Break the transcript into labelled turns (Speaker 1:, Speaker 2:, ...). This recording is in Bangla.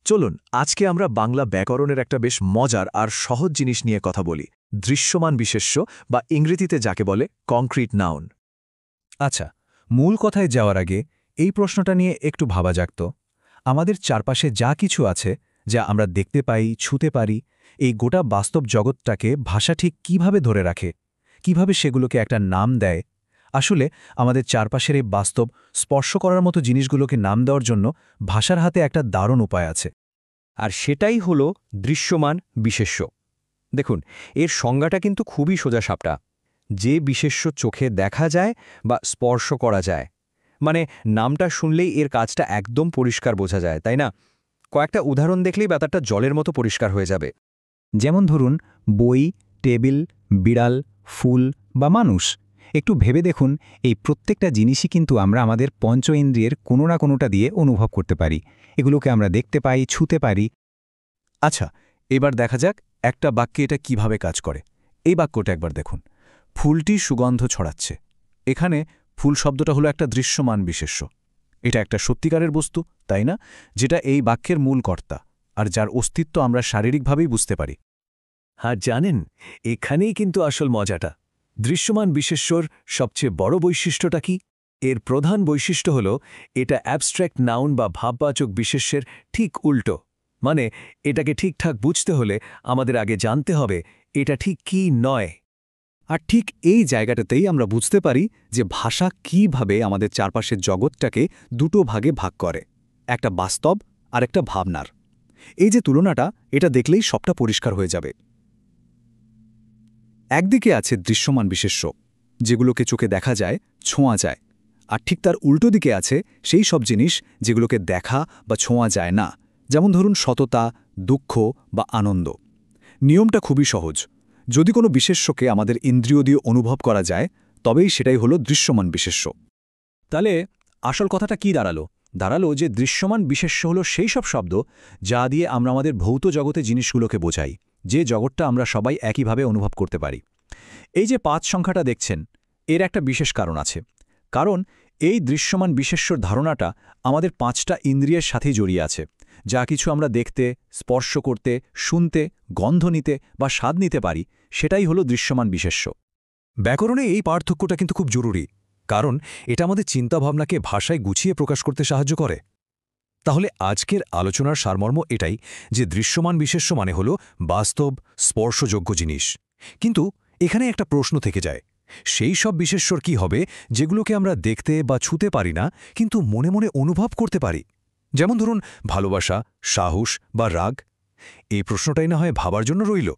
Speaker 1: চলুন আজকে আমরা বাংলা ব্যাকরণের একটা বেশ মজার আর সহজ জিনিস নিয়ে কথা বলি, দৃশ্যমান বিশেষ্য বা ইংরেজিতে যাকে বলে কংক্রিট নাউন।
Speaker 2: আচ্ছা, মূল কথায় যাওয়ার আগে এই প্রশ্নটা নিয়ে একটু ভাবা যাক তো। আমাদের চারপাশে যা কিছু আছে, যা আমরা দেখতে পাই, ছুঁতে পারি, এই গোটা বাস্তব জগৎটাকে ভাষা ঠিক কিভাবে ধরে রাখে, কিভাবে সেগুলোকে একটা নাম দেয়। আসলে আমাদের চারপাশের এই বাস্তব স্পর্শ করার মতো জিনিসগুলোকে নাম দেওয়ার জন্য ভাষার হাতে একটা দারুণ উপায় আছে।
Speaker 3: আর সেটাই হলো দৃশ্যমান বিশেষ্য। দেখুন, এর সংজ্ঞাটা কিন্তু খুবই সোজাসাপটা। যে বিশেষ্য চোখে দেখা যায় বা স্পর্শ করা যায়, মানে নামটা শুনলেই এর কাজটা একদম পরিষ্কার বোঝা যায়, তাই না? কয়েকটা উদাহরণ দেখলেই ব্যাপারটা জলের মতো পরিষ্কার হয়ে যাবে।
Speaker 2: যেমন ধরুন বই, টেবিল, বিড়াল, ফুল বা মানুষ। একটু ভেবে দেখুন, এই প্রত্যেকটা জিনিসই কিন্তু আমরা আমাদের পঞ্চ ইন্দ্রিয়ের কোনো না কোনোটা দিয়ে অনুভব করতে পারি। এগুলোকে আমরা দেখতে পাই, ছুঁতে পারি।
Speaker 1: আচ্ছা, এবার দেখা যাক একটা বাক্যে এটা কিভাবে কাজ করে। এই বাক্যটা একবার দেখুন, ফুলটি সুগন্ধ ছড়াচ্ছে। এখানে ফুল শব্দটা হলো একটা দৃশ্যমান বিশেষ্য। এটা একটা সত্যিকারের বস্তু, তাই না, যেটা এই বাক্যের মূল কর্তা, আর যার অস্তিত্ব আমরা শারীরিকভাবেই বুঝতে পারি। আর জানেন, এখানেই কিন্তু আসল মজাটা। দৃশ্যমান বিশেষ্যর সবচেয়ে বড় বৈশিষ্ট্যটা কি? এর প্রধান বৈশিষ্ট্য হল এটা অ্যাবস্ট্র্যাক্ট নাউন বা ভাববাচক বিশেষ্যের ঠিক উল্টো। মানে এটাকে ঠিকঠাক বুঝতে হলে আমাদের আগে জানতে হবে এটা ঠিক কি নয়।
Speaker 2: আর ঠিক এই জায়গাটাতেই আমরা বুঝতে পারি যে ভাষা কিভাবে আমাদের চারপাশের জগৎটাকে দুটো ভাগে ভাগ করে, একটা বাস্তব আর একটা ভাবনার। এই যে তুলনাটা, এটা দেখলেই সবটা পরিষ্কার হয়ে যাবে। একদিকে আছে দৃশ্যমান বিশেষ্য, যেগুলোকে চোখে দেখা যায়, ছোঁয়া যায়। আর ঠিক তার উল্টো দিকে আছে সেই সব জিনিস যেগুলোকে দেখা বা ছোঁয়া যায় না, যেমন ধরুন সততা, দুঃখ বা আনন্দ। নিয়মটা খুবই সহজ। যদি কোনো বিশেষ্যকে আমাদের ইন্দ্রিয় দিয়ে অনুভব করা যায়, তবেই সেটাই হলো দৃশ্যমান বিশেষ্য।
Speaker 1: তাহলে আসল কথাটা কি দাঁড়ালো? দাঁড়ালো যে দৃশ্যমান বিশেষ্য হলো সেই সব শব্দ যা দিয়ে আমরা আমাদের ভৌত জগতে জিনিসগুলোকে বোঝাই, যে জগৎটা আমরা সবাই একইভাবে অনুভব করতে পারি। এই যে ৫ সংখ্যাটা দেখছেন, এর একটা বিশেষ কারণ আছে। কারণ এই দৃশ্যমান বিশেষ্যর ধারণাটা আমাদের ৫টা ইন্দ্রিয়ের সাথেই জড়িয়ে আছে। যা কিছু আমরা দেখতে, স্পর্শ করতে, শুনতে, গন্ধ নিতে বা স্বাদ নিতে পারি, সেটাই হলো দৃশ্যমান বিশেষ্য। ব্যাকরণে এই পার্থক্যটা কিন্তু খুব জরুরি, কারণ এটা আমাদের চিন্তাভাবনাকে ভাষায় গুছিয়ে প্রকাশ করতে সাহায্য করে। তাহলে আজকের আলোচনার সারমর্ম এটাই যে দৃশ্যমান বিশেষ্য মানে হল বাস্তব, স্পর্শযোগ্য জিনিস। কিন্তু এখানে একটা প্রশ্ন থেকে যায়, সেই সব বিশেষ্যর কি হবে যেগুলোকে আমরা দেখতে বা ছুঁতে পারি না, কিন্তু মনে মনে অনুভব করতে পারি? যেমন ধরুন ভালোবাসা, সাহস বা রাগ। এই প্রশ্নটাই না হয় ভাবার জন্য রইল।